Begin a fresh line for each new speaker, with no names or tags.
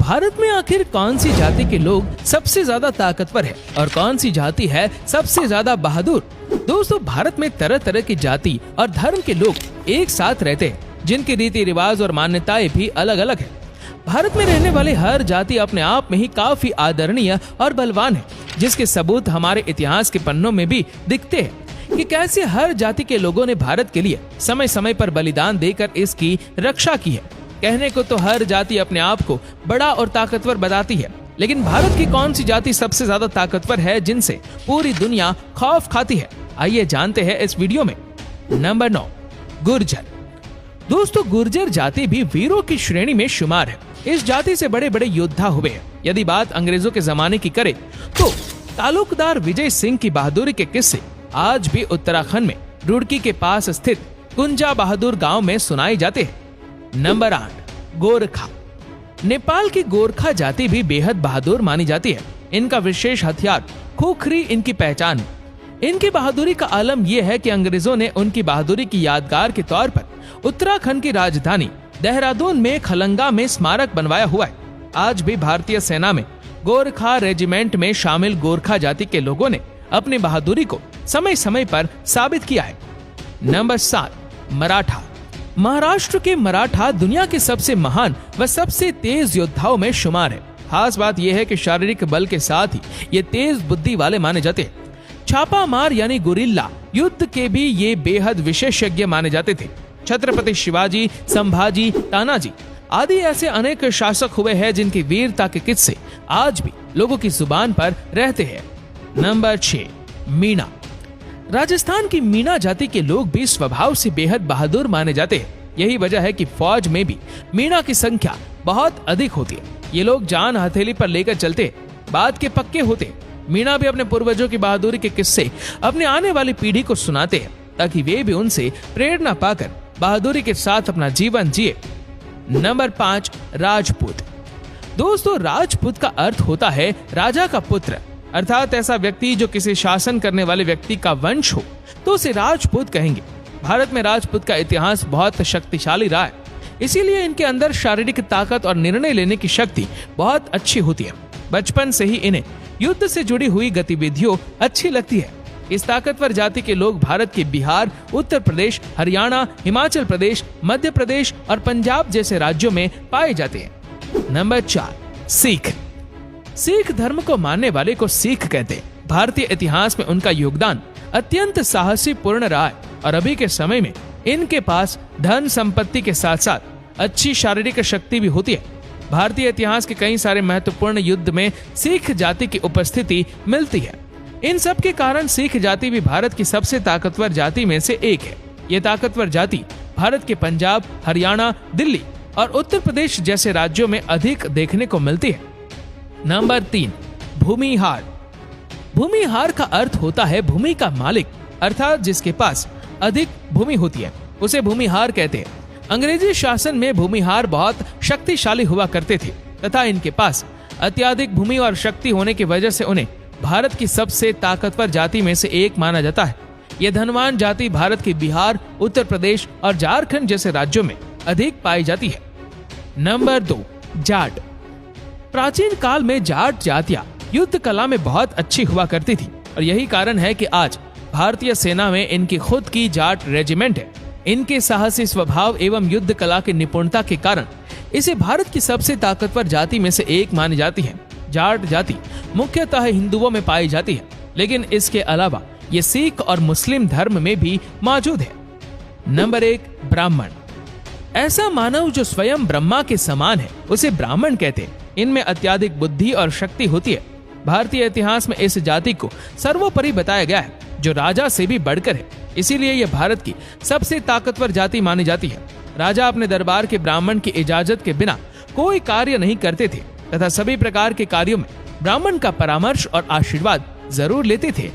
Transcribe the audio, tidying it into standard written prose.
भारत में आखिर कौन सी जाति के लोग सबसे ज्यादा ताकतवर है और कौन सी जाति है सबसे ज्यादा बहादुर? दोस्तों, भारत में तरह तरह की जाति और धर्म के लोग एक साथ रहते हैं, जिनके रीति रिवाज और मान्यताएं भी अलग अलग है। भारत में रहने वाले हर जाति अपने आप में ही काफी आदरणीय और बलवान है, जिसके सबूत हमारे इतिहास के पन्नों में भी दिखते हैं कि कैसे हर जाति के लोगों ने भारत के लिए समय समय पर बलिदान देकर इसकी रक्षा की है। कहने को तो हर जाति अपने आप को बड़ा और ताकतवर बताती है, लेकिन भारत की कौन सी जाति सबसे ज्यादा ताकतवर है, जिनसे पूरी दुनिया खौफ खाती है? आइए जानते हैं इस वीडियो में। नंबर 9, गुर्जर। दोस्तों, गुर्जर जाति भी वीरों की श्रेणी में शुमार है। इस जाति से बड़े बड़े योद्धा हुए हैं। यदि बात अंग्रेजों के जमाने की करें तो तालुकदार विजय सिंह की बहादुरी के किस्से आज भी उत्तराखंड में रुड़की के पास स्थित कुंजा बहादुर गांव में सुनाए जाते हैं। नंबर 8, गोरखा। नेपाल की गोरखा जाति भी बेहद बहादुर मानी जाती है। इनका विशेष हथियार खुखरी इनकी पहचान है। इनकी बहादुरी का आलम यह है कि अंग्रेजों ने उनकी बहादुरी की यादगार के तौर पर उत्तराखंड की राजधानी देहरादून में खलंगा में स्मारक बनवाया हुआ है। आज भी भारतीय सेना में गोरखा रेजिमेंट में शामिल गोरखा जाति के लोगों ने अपनी बहादुरी को समय समय पर साबित किया है। नंबर 7, मराठा। महाराष्ट्र के मराठा दुनिया के सबसे महान व सबसे तेज योद्धाओं में शुमार है। खास बात यह है कि शारीरिक बल के साथ ही ये तेज बुद्धि वाले माने जाते हैं। छापा मार यानी गुरिल्ला युद्ध के भी ये बेहद विशेषज्ञ माने जाते थे। छत्रपति शिवाजी, संभाजी, तानाजी आदि ऐसे अनेक शासक हुए हैं जिनकी वीरता के किस्से आज भी लोगों की जुबान पर रहते हैं। नंबर 6, मीणा। राजस्थान की मीणा जाति के लोग भी स्वभाव से बेहद बहादुर माने जाते हैं। यही वजह है कि फौज में भी मीणा की संख्या बहुत अधिक होती है। ये लोग जान हथेली पर लेकर चलते, बात के पक्के होते। मीणा भी अपने पूर्वजों की बहादुरी के किस्से अपने आने वाली पीढ़ी को सुनाते हैं, ताकि वे भी उनसे प्रेरणा पाकर बहादुरी के साथ अपना जीवन जिए। नंबर 5, राजपूत। दोस्तों, राजपूत का अर्थ होता है राजा का पुत्र, अर्थात ऐसा व्यक्ति जो किसी शासन करने वाले व्यक्ति का वंश हो तो उसे राजपूत कहेंगे। भारत में राजपूत का इतिहास बहुत शक्तिशाली रहा है, इसीलिए इनके अंदर शारीरिक ताकत और निर्णय लेने की शक्ति बहुत अच्छी होती है। बचपन से ही इन्हें युद्ध से जुड़ी हुई गतिविधियों अच्छी लगती है। इस ताकतवर जाति के लोग भारत के बिहार, उत्तर प्रदेश, हरियाणा, हिमाचल प्रदेश, मध्य प्रदेश और पंजाब जैसे राज्यों में पाए जाते हैं। नंबर 4, सिख। सिख धर्म को मानने वाले को सिख कहते हैं। भारतीय इतिहास में उनका योगदान अत्यंत साहसी पूर्ण रहा है और अभी के समय में इनके पास धन संपत्ति के साथ साथ अच्छी शारीरिक शक्ति भी होती है। भारतीय इतिहास के कई सारे महत्वपूर्ण युद्ध में सिख जाति की उपस्थिति मिलती है। इन सब के कारण सिख जाति भी भारत की सबसे ताकतवर जाति में से एक है। ये ताकतवर जाति भारत के पंजाब, हरियाणा, दिल्ली और उत्तर प्रदेश जैसे राज्यों में अधिक देखने को मिलती है। नंबर 3, भूमिहार। भूमिहार का अर्थ होता है भूमि का मालिक, अर्थात जिसके पास अधिक भूमि होती है उसे भूमिहार कहते हैं। अंग्रेजी शासन में भूमिहार बहुत शक्तिशाली हुआ करते थे तथा इनके पास अत्यधिक भूमि और शक्ति होने की वजह से उन्हें भारत की सबसे ताकतवर जाति में से एक माना जाता है। यह धनवान जाति भारत के बिहार, उत्तर प्रदेश और झारखंड जैसे राज्यों में अधिक पाई जाती है। नंबर 2, जाट। प्राचीन काल में जाट जातियां युद्ध कला में बहुत अच्छी हुआ करती थी और यही कारण है कि आज भारतीय सेना में इनकी खुद की जाट रेजिमेंट है। इनके साहसी स्वभाव एवं युद्ध कला की निपुणता के कारण इसे भारत की सबसे ताकतवर जाति में से एक मानी जाती है। जाट जाति मुख्यतः हिंदुओं में पाई जाती है, लेकिन इसके अलावा ये सिख और मुस्लिम धर्म में भी मौजूद है। नंबर 1, ब्राह्मण। ऐसा मानव जो स्वयं ब्रह्मा के समान है उसे ब्राह्मण कहते हैं। इनमें अत्यधिक बुद्धि और शक्ति होती है। भारतीय इतिहास में इस जाति को सर्वोपरि बताया गया है, जो राजा से भी बढ़कर है। इसीलिए यह भारत की सबसे ताकतवर जाति मानी जाती है। राजा अपने दरबार के ब्राह्मण की इजाजत के बिना कोई कार्य नहीं करते थे तथा सभी प्रकार के कार्यों में ब्राह्मण का परामर्श और आशीर्वाद जरूर लेते थे।